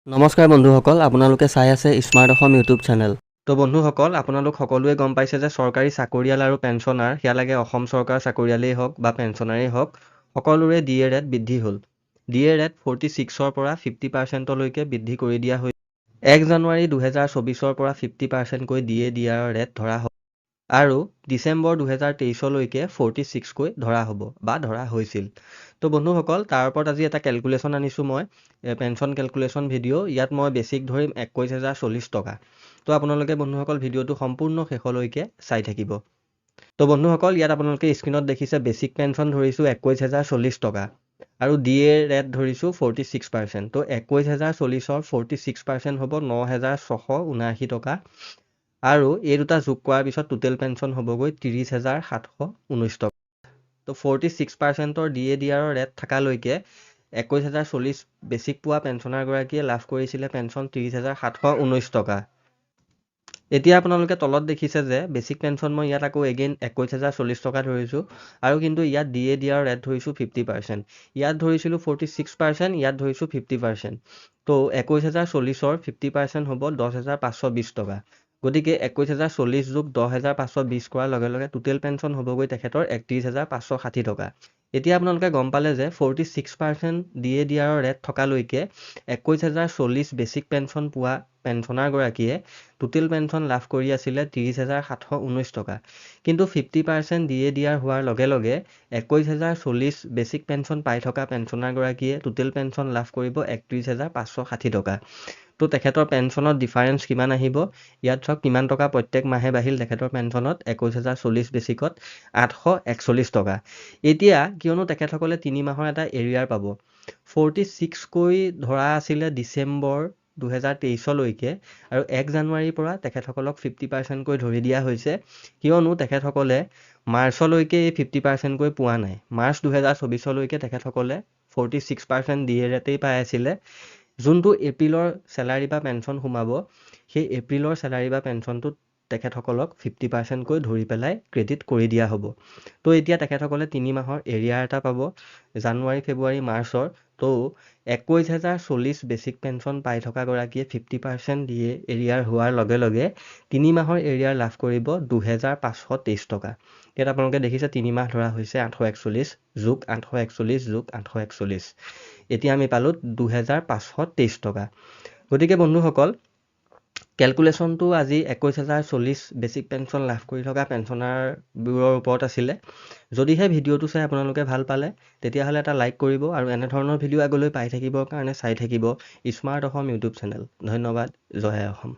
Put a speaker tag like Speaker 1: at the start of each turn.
Speaker 1: নমস্কাৰ বন্ধুসকল, আপোনালোকে চাই আছে স্মাৰ্ট অসম ইউটিউব চেনেল। তো বন্ধুসকল, আপোনালোক সকলোৱে গম পাইছে যে চৰকাৰী চাকৰিয়াল আৰু পেঞ্চনাৰ, সেয়া লাগে অসম চৰকাৰ চাকৰিয়ালেই হওক বা পেঞ্চনাৰেই হওক, সকলোৰে DA ৰেট বৃদ্ধি হ'ল। DA ৰেট 46ৰ পৰা 50%লৈকে বৃদ্ধি কৰি দিয়া হৈছে। 1 জানুৱাৰী 2024ৰ পৰা 50%কৈ DA দিয়াৰ ৰেট ধৰা হ'ব আৰু ডিচেম্বৰ 2023লৈকে 46কৈ ধৰা হ'ব বা ধৰা হৈছিল। তো বন্ধুসকল, তাৰ ওপৰত আজি এটা কেলকুলেশ্যন আনিছোঁ মই, পেঞ্চন কেলকুলেশ্যন ভিডিঅ'। ইয়াত মই বেছিক ধৰিম 21,040 টকা। তো আপোনালোকে বন্ধুসকল ভিডিঅ'টো সম্পূৰ্ণ শেষলৈকে চাই থাকিব। তো বন্ধুসকল, ইয়াত আপোনালোকে স্ক্ৰীণত দেখিছে বেছিক পেঞ্চন ধৰিছোঁ 21,040 টকা আৰু DA ৰেট ধৰিছোঁ 46%। তো 21,040ৰ 46% হ'ব 9,679 টকা আৰু এই দুটা যোগ কৰাৰ পিছত টোটেল পেঞ্চন হ'বগৈ 30,719 টকা। তো 46%ৰ DA দিয়াৰ ৰেট থকালৈকে 21,040 বেছিক পোৱা পেঞ্চনাৰগৰাকীয়ে লাভ কৰিছিলে পেঞ্চন 30,719 টকা। এতিয়া আপোনালোকে তলত দেখিছে যে বেছিক পেঞ্চন মই ইয়াত আকৌ এগেইন 21,040 টকা ধৰিছোঁ আৰু কিন্তু ইয়াত DA দিয়াৰ ৰেট ধৰিছোঁ 50%। ইয়াত ধৰিছিলোঁ 46%, ইয়াত ধৰিছোঁ 50%। তো 21,040ৰ 50% হ'ব 10,520 টকা। গতিকে 21,040 যোগ 10,520 কৰাৰ লগে লগে টোটেল পেঞ্চন হ'বগৈ তেখেতৰ 31,560 টকা। এতিয়া আপোনালোকে গম পালে যে 46% DA দিয়াৰ ৰেট থকালৈকে 21,040 বেছিক পেঞ্চন পোৱা পেঞ্চনাৰগৰাকীয়ে টোটেল পেঞ্চন লাভ কৰি আছিলে 30,719 টকা। কিন্তু 50% DA দিয়াৰ হোৱাৰ লগে লগে 21,040 বেছিক পেঞ্চন পাই থকা পেঞ্চনাৰগৰাকীয়ে টোটেল পেঞ্চন লাভ কৰিব 31,560 টকা। তো তেখেতৰ পেঞ্চনত ডিফাৰেঞ্চ কিমান আহিব? ইয়াত চাওক কিমান টকা প্ৰত্যেক মাহে বাঢ়িল তেখেতৰ পেঞ্চনত 21,040 বেছিকত 841 টকা। এতিয়া কিয়নো তেখেতসকলে 3 মাহৰ এটা এৰিয়াৰ পাব, 46কৈ ধৰা আছিলে ডিচেম্বৰ 2023লৈকে আৰু 1 জানুৱাৰীৰ পৰা তেখেতসকলক 50%কৈ ধৰি দিয়া হৈছে, কিয়নো তেখেতসকলে মাৰ্চলৈকে এই 50%কৈ পোৱা নাই। মাৰ্চ 2024লৈকে তেখেতসকলে 46% DA ৰেটেই পাই আছিলে। যোনটো এপ্ৰিলৰ চেলাৰী বা পেঞ্চন সোমাব, সেই এপ্ৰিলৰ চেলাৰী বা পেঞ্চনটোত তেখেতসকলক 50%কৈ ধৰি পেলাই ক্ৰেডিট কৰি দিয়া হ'ব। তো এতিয়া তেখেতসকলে 3 মাহৰ এৰিয়াৰ এটা পাব, জানুৱাৰী, ফেব্ৰুৱাৰী, মাৰ্চৰ। তো 21,040 বেছিক পেঞ্চন পাই থকাগৰাকীয়ে 50% DA এৰিয়াৰ হোৱাৰ লগে লগে 3 মাহৰ এৰিয়াৰ লাভ কৰিব 2,523 টকা। ইয়াত আপোনালোকে দেখিছে 3 মাহ ধৰা হৈছে 841 যোগ 841 যোগ 841। এতিয়া আমি পালোঁ 2,523 টকা। গতিকে বন্ধুসকল, কেলকুলেশ্যনটো আজি 21,040 বেছিক পেঞ্চন লাভ কৰি থকা পেঞ্চনাৰবোৰৰ ওপৰত আছিলে। যদিহে ভিডিঅ'টো চাই আপোনালোকে ভাল পালে তেতিয়াহ'লে এটা লাইক কৰিব আৰু এনেধৰণৰ ভিডিঅ' আগলৈ পাই থাকিবৰ কাৰণে চাই থাকিব স্মাৰ্ট অসম ইউটিউব চেনেল। ধন্যবাদ। জয় অসম।